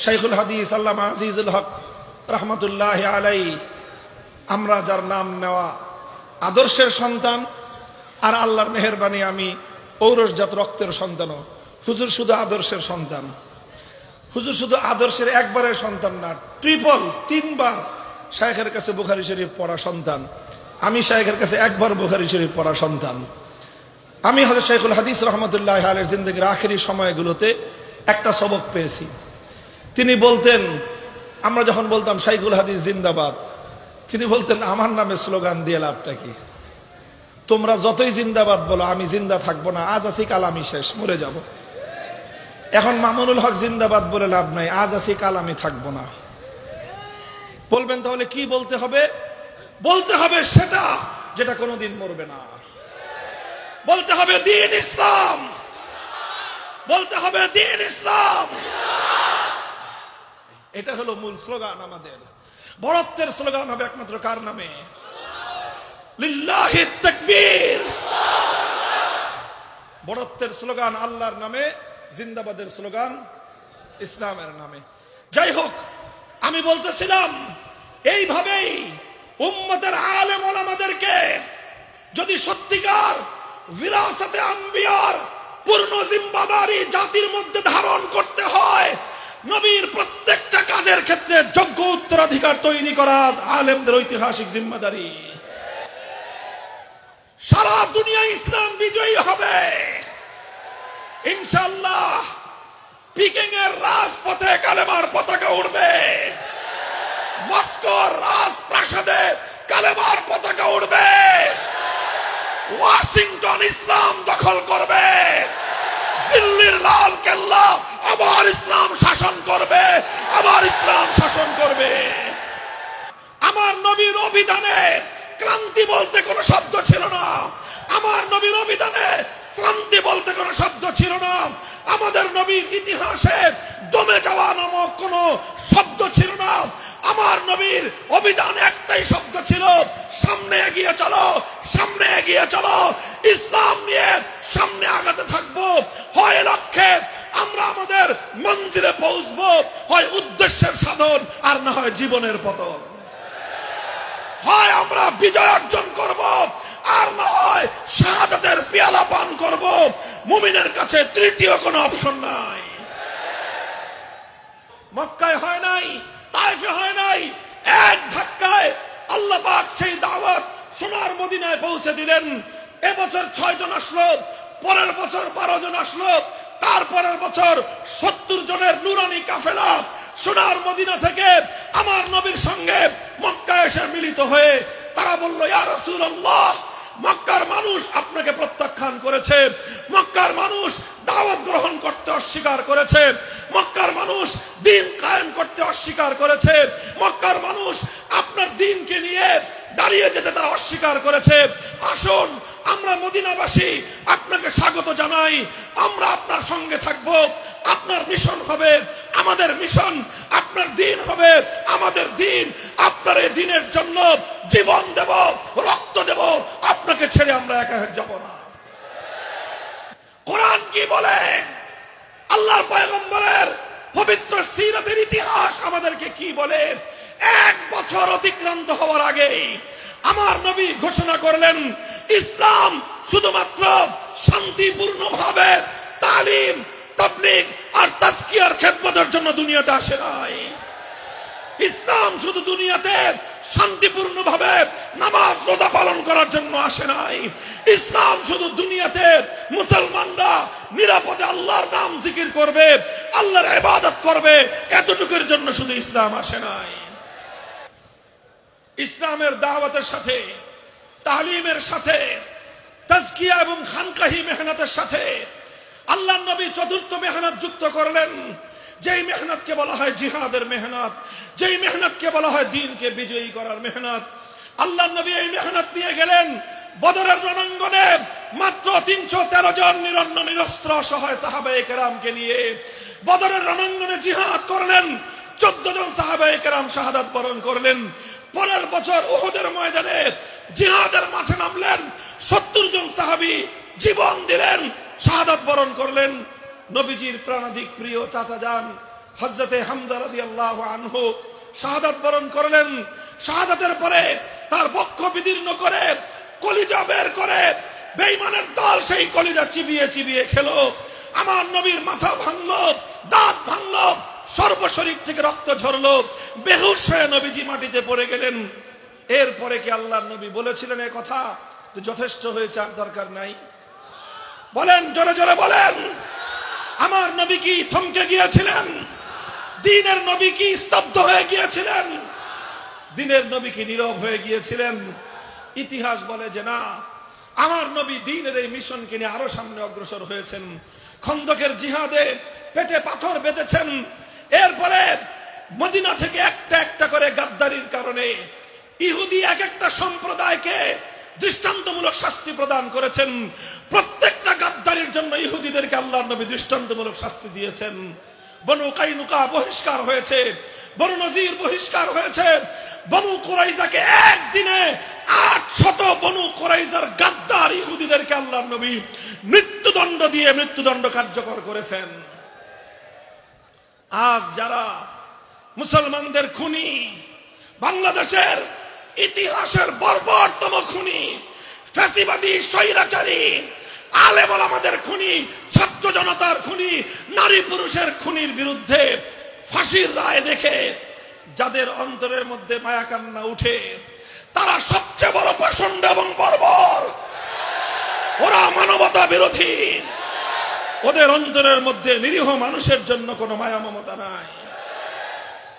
শাইখুল হাদিস আল্লামা আজিজুল হক রহমতুল্লাহ আলাই, আমরা যার নাম নেওয়া আদর্শের সন্তান, আর আল্লাহর মেহেরবানি আমি ঔরসজাত রক্তের সন্তানও। হুজুর শুধু আদর্শের সন্তান, হুজুর শুধু আদর্শের একবারের সন্তান না, ট্রিপল 3 বার শাইখের কাছে বুখারী শরীফ পড়া সন্তান। আমি শাইখের কাছে একবার বুখারী শরীফ পড়া সন্তান। আমি হযরত শাইখুল হাদিস রহমতুল্লাহ আলাইহির জিন্দেগীর আখেরি সময়গুলোতে একটা সবক পেয়েছি। তিনি বলতেন, আমরা যখন বলতাম শাইখুল হাদিস জিন্দাবাদ, তিনি বলতেন আমার নামে স্লোগান দিয়ে লাভটা কি? তোমরা যতই জিন্দাবাদ বলো, আমি জিন্দা থাকবো না, আজ আছি কাল আমি শেষ, মরে যাব। এখন মামুনুল হক জিন্দাবাদ বলে লাভ নাই, আজ আছি কাল আমি থাকবো না। বলবেন তাহলে কি বলতে হবে? বলতে হবে সেটা যেটা কোনোদিন মরবে না। বলতে হবে দ্বীন ইসলাম, বলতে হবে দ্বীন ইসলাম। এটা হলো মূল স্লোগান আমাদের। বড়ত্বের স্লোগান হবে একমাত্র কার নামে? লিল্লাহি তাকবীর। বড়ত্বের স্লোগান আল্লাহর নামে, জিন্দাবাদের স্লোগান ইসলামের নামে। যাই হোক, আমি বলতেছিলাম এইভাবেই উম্মতের আলেম ওলামাদেরকে যদি সত্যিকার বিরাসতে আম্বিয়ার পূর্ণ জিম্মাদারি জাতির মধ্যে ধারণ করতে হয়, নবীর প্রত্যেকটা কাজের ক্ষেত্রে যোগ্য উত্তরাধিকার তৈরি করা আলেমদের ঐতিহাসিক জিম্মাদারি। সারা দুনিয়া ইসলাম বিজয়ী হবে ইনশাআল্লাহ। পিকিং এর রাজপথে কালেমার পতাকা উড়বে, মস্কোর রাজপ্রাসাদে কালেমার পতাকা উড়বে, ওয়াশিংটন ইসলাম দখল করবে, দিল্লির লাল কেল্লা আবার ইসলাম শাসন করবে, আবার ইসলাম শাসন করবে। আমার নবীর অভিধানে ক্লান্তি বলতে কোনো শব্দ ছিল না, আমার নবীর অভিধানে শ্রান্তি বলতে কোনো শব্দ ছিল না, আমাদের নবীর ইতিহাসে দমে যাওয়া নামক কোনো শব্দ ছিল না। আমার নবীর অভিধানে একটাই শব্দ ছিল, সামনে এগিয়ে চলো, সামনে এগিয়ে চলো। ইসলাম নিয়ে সামনে আগাতে থাকবো, হয় লক্ষ্যে আমরা আমাদের মঞ্জিলে পৌঁছবো, হয় উদ্দেশ্যের সাধন, আর না হয় জীবনের পতন। হয় আমরা বিজয় অর্জন করব, আর না হয় শাহাদাতের পেয়ালা পান করব। মুমিনের কাছে তৃতীয় কোনো অপশন নাই। মক্কায় হয় নাই, তায়েফে হয় নাই, এক ধাক্কায় আল্লাহ পাক সেই দাওয়াত সোনার মদিনায় পৌঁছে দিলেন। এবছর 6 জন আসলো, পরের বছর 12 জন আসলো, তারপরের বছর 70 জনের নুরানি কাফেলা সোনার মদিনা থেকে আমার নবীর সঙ্গে মক্কায় এসে মিলিত হয়ে তারা বলল, ইয়া রাসূলুল্লাহ, মক্কার মানুষ আপনাকে প্রত্যাখ্যান করেছে, মক্কার মানুষ দাওয়াত গ্রহণ করতে অস্বীকার করেছে, মক্কার মানুষ দ্বীন কায়েম করতে অস্বীকার করেছে, মক্কার মানুষ আপনার দ্বীনকে নিয়ে দাঁড়িয়ে যেতে তারা অস্বীকার করেছে। আসুন আমরা মদিনাবাসী আপনাকে স্বাগত জানাই, আমরা আপনার সঙ্গে থাকব। আপনার মিশন হবে আমাদের মিশন, আপনার দ্বীন হবে আমাদের দ্বীন। আপনার এই দ্বীনের জন্য জীবন দেব, রক্ত দেব, আপনাকে ছেড়ে আমরা একা যাব না। কোরআন কি বলে? আল্লাহর পয়গম্বরের পবিত্র সিরাতের ইতিহাস আমাদেরকে কি বলে? 1 বছর অতিক্রান্ত হওয়ার আগেই আমার নবী ঘোষণা করলেন, ইসলাম শুধুমাত্র শান্তিপূর্ণভাবে তালিম, তাবলীগ আর তাজকিয়ার খেদমতের জন্য দুনিয়াতে আসে নাই। ইসলাম শুধু দুনিয়াতে শান্তিপূর্ণভাবে নামাজ রোজা পালন করার জন্য আসে নাই। ইসলাম শুধু দুনিয়াতে মুসলমানরা নিরাপদে আল্লাহর নাম জিকির করবে, আল্লাহর ইবাদত করবে, এতটুকুর জন্য শুধু ইসলাম আসে নাই। ইসলামের দাওয়াতের সাথে, তালিমের সাথে, তাজকিয়া এবং খানকাহি মেহনতের সাথে আল্লাহর নবী চতুর্থ মেহনত যুক্ত করলেন, যেই মেহনতকে বলা হয় জিহাদের মেহনত, যেই মেহনতকে বলা হয় দ্বীনকে বিজয়ী করার মেহনত। আল্লাহর নবী এই মেহনত নিয়ে গেলেন বদরের রণাঙ্গনে মাত্র 313 জন নিরন্ন নিরস্ত্র অসহায় সাহাবায়ে কেরামকে নিয়ে বদরের রণাঙ্গনে জিহাদ করলেন। 14 জন সাহাবায়ে কেরাম শাহাদাত বরণ করলেন। পরের বছর উহুদের ময়দানে জিহাদের মাঠে নামলেন, 70 জন সাহাবী জীবন দিলেন, শাহাদাত বরণ করলেন। নবীজির প্রাণাধিক প্রিয় চাচা যান হযরতে হামজা রাদিয়াল্লাহু আনহু শাহাদাত বরণ করলেন। শাহাদাতের পরে তার বক্ষ বিদীর্ণ করে কলিজা বের করে বেঈমানের দল সেই কলিজা চিবিয়ে চিবিয়ে খেলো। আমার নবীর মাথা ভাঙলো, দাঁত ভাঙলো, সর্বশরীর থেকে রক্ত ঝরলো, বেহুশ হয়ে নবীজি মাটিতে পড়ে গেলেন। এরপরে কি আল্লাহর নবী বলেছিলেন এ কথা যে যথেষ্ট হয়েছে, আর দরকার নাই? বলেন, জোরে জোরে বলেন। আমার নবী কি থমকে গিয়েছিলেন? দ্বীনের নবী কি স্তব্ধ হয়ে গিয়েছিলেন? দ্বীনের নবী কি নীরব হয়ে গিয়েছিলেন? ইতিহাস বলে যে না, আমার নবী দ্বীনের এই মিশনকে নিয়ে আরো সামনে অগ্রসর হয়েছেন। খন্দকের জিহাদে পেটে পাথর বেঁধেছেন। এরপরে মদিনা থেকে একটা একটা করে গাদ্দারির কারণে ইহুদি এক একটা সম্প্রদায়কে দৃষ্টান্তমূলক শাস্তি প্রদান করেছেন। প্রত্যেকটা গাদ্দারির জন্য ইহুদিদেরকে আল্লাহর নবী দৃষ্টান্তমূলক শাস্তি দিয়েছেন। বনু কাইনুকা বহিষ্কার হয়েছে, বনু নজির বহিষ্কার হয়েছে। বনু কুরাইজাকে একদিনে 800 বনু কুরাইজার গাদ্দার ইহুদিদেরকে আল্লাহর নবী মৃত্যুদণ্ড দিয়ে মৃত্যুদণ্ড কার্যকর করেছেন। আজ যারা মুসলমানদের খুনি, বাংলাদেশের ইতিহাসের বর্বরতম খুনি, ফ্যাসিবাদী স্বৈরাচারী, আলেম ওলামাদের খুনি, ছাত্র জনতার খুনি, নারী পুরুষের খুনির বিরুদ্ধে ফাঁসির রায় দেখে যাদের অন্তরের মধ্যে মায়া কান্না উঠে, তারা সবচেয়ে বড় পাষণ্ড এবং বর্বর। ওরা মানবতা বিরোধী। ওদের অন্তরের মধ্যে নিরীহ মানুষের জন্য কোনো মায়া মমতা নাই।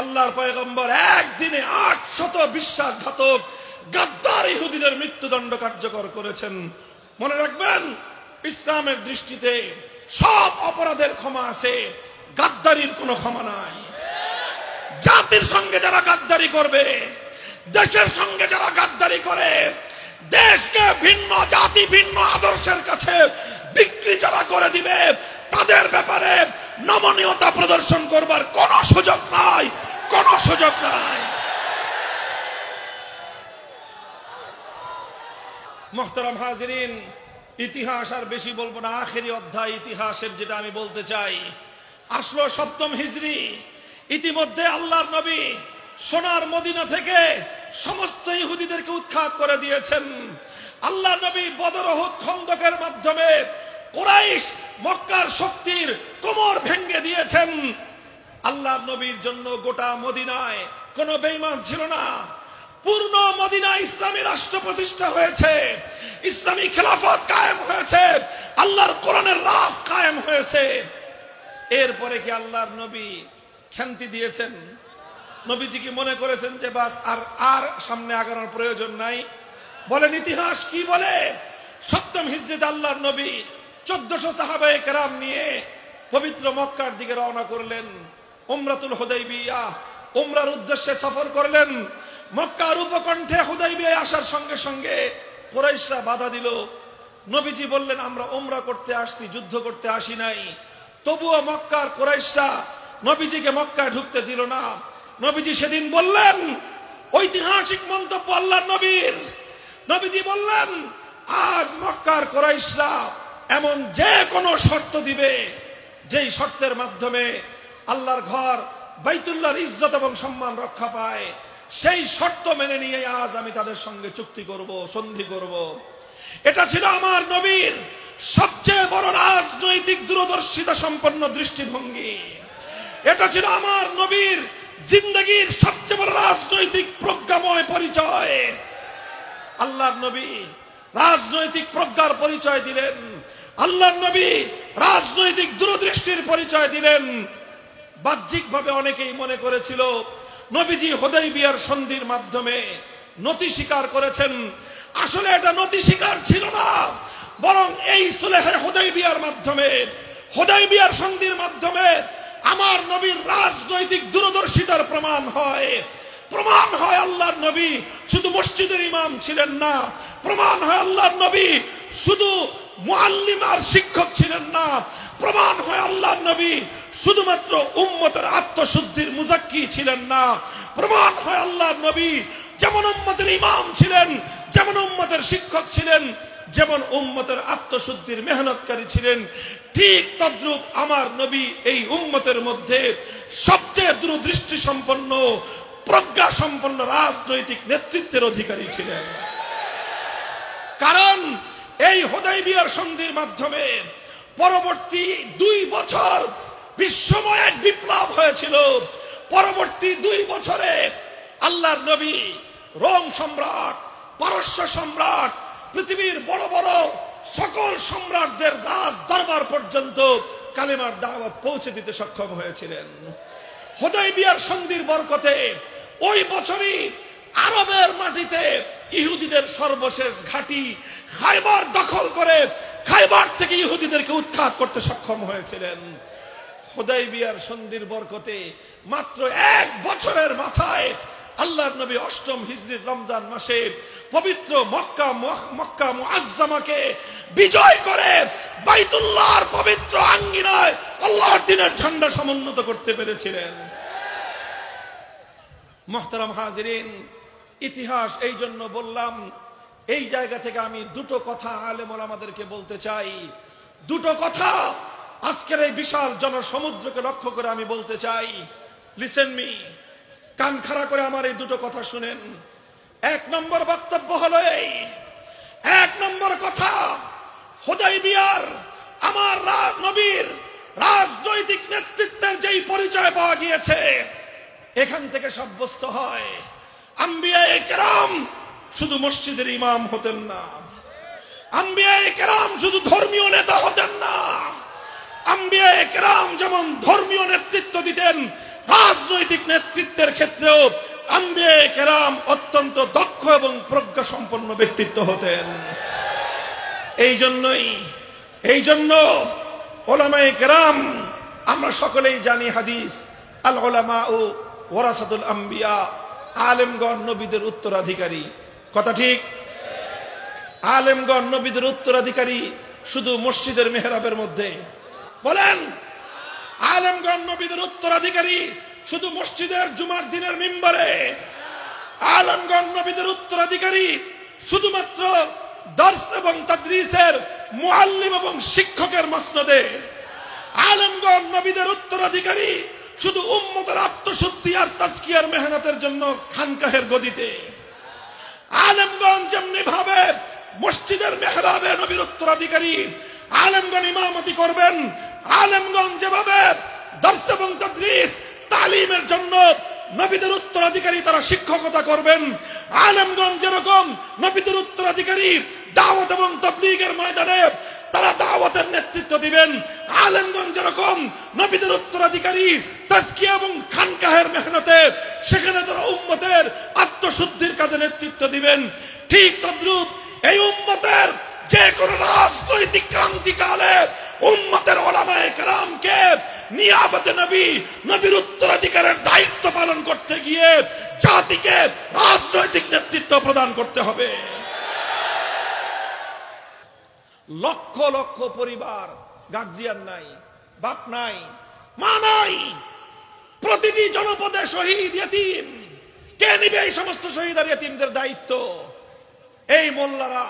আল্লাহর পয়গম্বর একদিনে 800 বিশ্বাসঘাতক গাদ্দার ইহুদিদের মৃত্যুদণ্ড কার্যকর করেছেন। মনে রাখবেন, ইসলামের দৃষ্টিতে সব অপরাধের ক্ষমা আছে, গাদ্দারির কোনো ক্ষমা নাই। জাতির সঙ্গে যারা গাদ্দারি করবে, দেশের সঙ্গে যারা গাদ্দারি করে, দেশকে ভিন্ন জাতি ভিন্ন আদর্শের কাছে বিক্রি যারা করে দিবে, তাদের ব্যাপারে নমনীয়তা প্রদর্শন করবার কোনো সুযোগ নাই, কোনো সুযোগ নাই। মুহতারাম হাজিরিন, ইতিহাস আর বেশি বলবো না। আখেরি অধ্যায় ইতিহাসের যেটা আমি বলতে চাই, আসলো 7ম হিজরি। ইতিমধ্যে আল্লাহর নবী সোনার মদিনা থেকে সমস্ত ইহুদিদেরকে উৎখাত করে দিয়েছেন। আল্লাহ নবী বদর উহুদ খন্দকের মাধ্যমে কুরাইশ মক্কার শক্তির কোমর ভেঙে দিয়েছেন। আল্লাহর নবীর জন্য গোটা মদিনায় কোনো বেঈমান ছিল না। পূর্ণ মদিনা ইসলামী রাষ্ট্র প্রতিষ্ঠা হয়েছে, ইসলামী খেলাফত কায়েম হয়েছে, আল্লাহর কোরআনের রাজ কায়েম হয়েছে। এরপরে কি আল্লাহর নবী ক্ষান্তি দিয়েছেন? নবীজি কি মনে করেছেন যে বাস আর সামনে আগানোর প্রয়োজন নাই? বলেন ইতিহাস কি বলে? 7ম হিজরিতে আল্লাহর নবী 1400 সাহাবায়ে কেরাম নিয়ে পবিত্র মক্কার দিকে রওনা করলেন। উমরাতুল হুদাইবিয়া, উমরার উদ্দেশ্যে সফর করলেন। মক্কার উপকণ্ঠে হুদাইবিয়ায় আসার সঙ্গে সঙ্গে কুরাইশরা বাধা দিল। নবীজি বললেন, আমরা উমরা করতে আসছি, যুদ্ধ করতে আসি নাই। তবুও মক্কার কুরাইশরা নবীজিকে মক্কায় ঢুকতে দিল না। নবীজি সেদিন বললেন, ঐতিহাসিক মন্তব্য আল্লাহর নবীর, নবীজি বললেন, আজ মক্কার কুরাইশরা এমন যে কোনো শর্ত দিবে, যেই শর্তের মাধ্যমে আল্লাহর ঘর বাইতুল্লাহর ইজ্জত এবং সম্মান রক্ষা পায়, সেই শর্ত মেনে নিয়ে আজ আমি তাদের সঙ্গে চুক্তি করব, সন্ধি করব। এটা ছিল আমার নবীর সবচেয়ে বড় রাজনৈতিক দূরদর্শিতা সম্পন্ন দৃষ্টিভঙ্গি। এটা ছিল আমার নবীর জিন্দগির সবচেয়ে বড় রাজনৈতিক প্রজ্ঞাময় পরিচয়। আল্লাহর নবী রাজনৈতিক প্রজ্ঞার পরিচয় দিলেন, আল্লাহর নবী রাজনৈতিক দূরদৃষ্টির পরিচয় দিলেন। বাহ্যিকভাবে অনেকেই মনে করেছিল নবীজি হুদাইবিয়ার সন্ধির মাধ্যমে নতি স্বীকার করেছেন। আসলে এটা নতি স্বীকার ছিল না, বরং এই সুলহে হুদাইবিয়ার মাধ্যমে, হুদাইবিয়ার সন্ধির মাধ্যমে আমার নবীর রাজনৈতিক দূরদর্শিতার প্রমাণ হয়। প্রমাণ হয় আল্লাহর নবী শুধু মসজিদের ইমাম ছিলেন না, প্রমাণ হয় আল্লাহর নবী শুধু মুআল্লিম আর শিক্ষক ছিলেন না, প্রমাণ হয় আল্লাহর নবী শুধুমাত্র উম্মতের আত্মশুদ্ধির মুজাক্কি ছিলেন না, প্রমাণ হয় আল্লাহর নবী যেমন উম্মতের ইমাম ছিলেন, যেমন উম্মতের শিক্ষক ছিলেন, যেমন উম্মতের আত্মশুদ্ধির মেহনতকারী ছিলেন, ঠিক তদ্রূপ আমার নবী এই উম্মতের মধ্যে সবচেয়ে দূরদৃষ্টি সম্পন্ন, প্রজ্ঞা সম্পন্ন রাজনৈতিক নেতৃত্বের অধিকারী ছিলেন। কারণ এই হুদায়বিয়ার সন্ধির মাধ্যমে পরবর্তী 2 বছর বিশ্বময় এক বিপ্লব হয়েছিল। পরবর্তী 2 বছরে আল্লাহর নবী রোম সম্রাট, পারস্য সম্রাট, পৃথিবীর বড় বড় সকল সম্রাটদের রাজ দরবার পর্যন্ত কালেমার দাওয়াত পৌঁছে দিতে সক্ষম হয়েছিলেন। হুদায়বিয়ার সন্ধির বরকতে ওই বছরই আরবের মাটিতে ইহুদিদের সর্বশেষ ঘাঁটি খায়বার দখল করে খায়বার থেকে ইহুদিদেরকে উৎখাত করতে সক্ষম হয়েছিলেন। হুদায়বিয়ার সন্ধির বরকতে মাত্র 1 বছরের মাথায় আল্লাহর নবী 8ম হিজরির রমজান মাসে পবিত্র মক্কা মুআজ্জামাকে বিজয় করে বাইতুল্লাহর পবিত্র আঙ্গিনায় আল্লাহর দ্বীনের ঝান্ডা সমুন্নত করতে পেরেছিলেন। মুহতারাম হাজিরিন, ইতিহাস এই জন্য বললাম, এই জায়গা থেকে আমি 2টো কথা আলেম ওলামাদেরকে বলতে চাই। 2টো কথা আজকের এই বিশাল জনসমুদ্রকে লক্ষ্য করে আমি বলতে চাই। লিসেন মি, কান খাড়া করে আমার এই 2টো কথা শুনেন। 1 নম্বর বক্তব্য হলো এই, 1 নম্বর কথা, হুদায়বিয়ার আমার নবীর রাজনৈতিক নেতৃত্বের যেই পরিচয় পাওয়া গিয়েছে, এখান থেকে সাব্যস্ত হয় আম্বিয়ায়ে কেরাম শুধু মসজিদের ইমাম হতেন না, আম্বিয়ায়ে কেরাম শুধু ধর্মীয় নেতা হতেন না, আম্বিয়ায়ে কেরাম যেমন ধর্মীয় নেতৃত্ব দিতেন, রাজনৈতিক নেতৃত্বের ক্ষেত্রেও আম্বিয়ায়ে কেরাম অত্যন্ত দক্ষ এবং প্রজ্ঞা সম্পন্ন ব্যক্তিত্ব হতেন। এই জন্য উলামায়ে কেরাম, আমরা সকলেই জানি হাদিস, আল উলামাউ ওয়ারাসাতুল আম্বিয়া, আলেমগণ নবীদের উত্তরাধিকারী। কথা ঠিক? আলেমগণ নবীদের উত্তরাধিকারী শুধু মসজিদের মেহরাবের মধ্যে? বলেন, আলেমগণ নবীদের উত্তরাধিকারী শুধু মসজিদের জুমার দিনের মিম্বরে? আলেমগণ নবীদের উত্তরাধিকারী শুধুমাত্র দর্স এবং তাদরিসের মুআল্লিম এবং শিক্ষকের মসনদে? আলেমগণ নবীদের উত্তরাধিকারী শুধু উম্মতের আত্মশুদ্ধি আর তাজকিয়ার মেহনতের জন্য খানকাহের গদিতে? আলেমগণ যেমনি ভাবে মসজিদের মেহরাবে নবীর উত্তরাধিকারী, আলেমগণ ইমামতি করবেন, আলেমগণ যেভাবে দর্স এবং তাদরিস তালিমের জন্য নবীদের উত্তরাধিকারী তারা শিক্ষকতা করবেন, আলেমগণ যেরকম নবীদের উত্তরাধিকারী দাওয়াত এবং তাবলীগের ময়দানে তারা দাওয়াতের নেতৃত্ব দিবেন, আলেমগণ যেরকম নবীদের উত্তরাধিকারী তাজকিয়া এবং খানকাহের মেহনতে সেখানে তারা উম্মতের আত্মশুদ্ধির কাজে নেতৃত্ব দিবেন, ঠিক তদ্রূপ এই উম্মতের যে কোন রাজনৈতিক ক্রান্তিকালে উম্মতের উলামায়ে কেরামকে নিয়াবতে নবী, নবীর উত্তরাধিকারের দায়িত্ব পালন করতে গিয়ে জাতিকে রাজনৈতিক নেতৃত্ব প্রদান করতে হবে। লক্ষ লক্ষ পরিবার, গার্জিয়ান নাই, বাপ নাই, মা নাই, প্রতিটি জনপদে শহীদ ইতিম। কে নিবে এই সমস্ত শহীদ আর ইতিমদের দায়িত্ব? এই মোল্লারা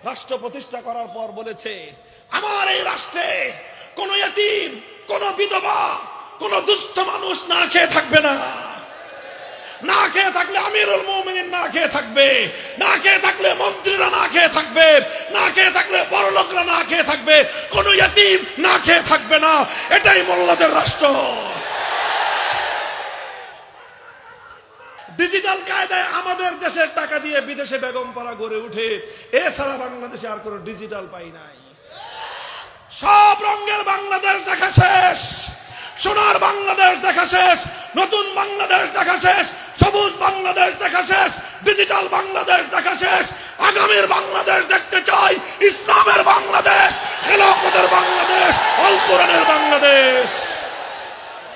রাষ্ট্র প্রতিষ্ঠা করার পর বলেছে, আমার এই রাষ্ট্রে কোন ইতিম, কোন বিধবা, কোন দুস্থ মানুষ না খেয়ে থাকবে না। না খেয়ে থাকলে আমিরুল মুমিনিন না খেয়ে থাকবে, না খেয়ে থাকলে মন্ত্রীরা না খেয়ে থাকবে, না খেয়ে থাকলে বড় লোকরা না খেয়ে থাকবে, কোন ইতিম না খেয়ে থাকবে না। এটাই মোল্লাদের রাষ্ট্র। ডিজিটাল কায়দায় আমাদের দেশের টাকা দিয়ে বিদেশে বেগমপাড়া গড়ে উঠে, এছাড়া বাংলাদেশে আর কোন ডিজিটাল পাই নাই। সব রঙের বাংলাদেশ দেখা শেষ, সোনার বাংলাদেশ দেখা শেষ, নতুন বাংলাদেশ দেখা শেষ, সবুজ বাংলাদেশ দেখা শেষ, ডিজিটাল বাংলাদেশ দেখা শেষ। আগামীর বাংলাদেশ দেখতে চাই ইসলামের বাংলাদেশ, খেলাফতের বাংলাদেশ, আল কোরআনের বাংলাদেশ।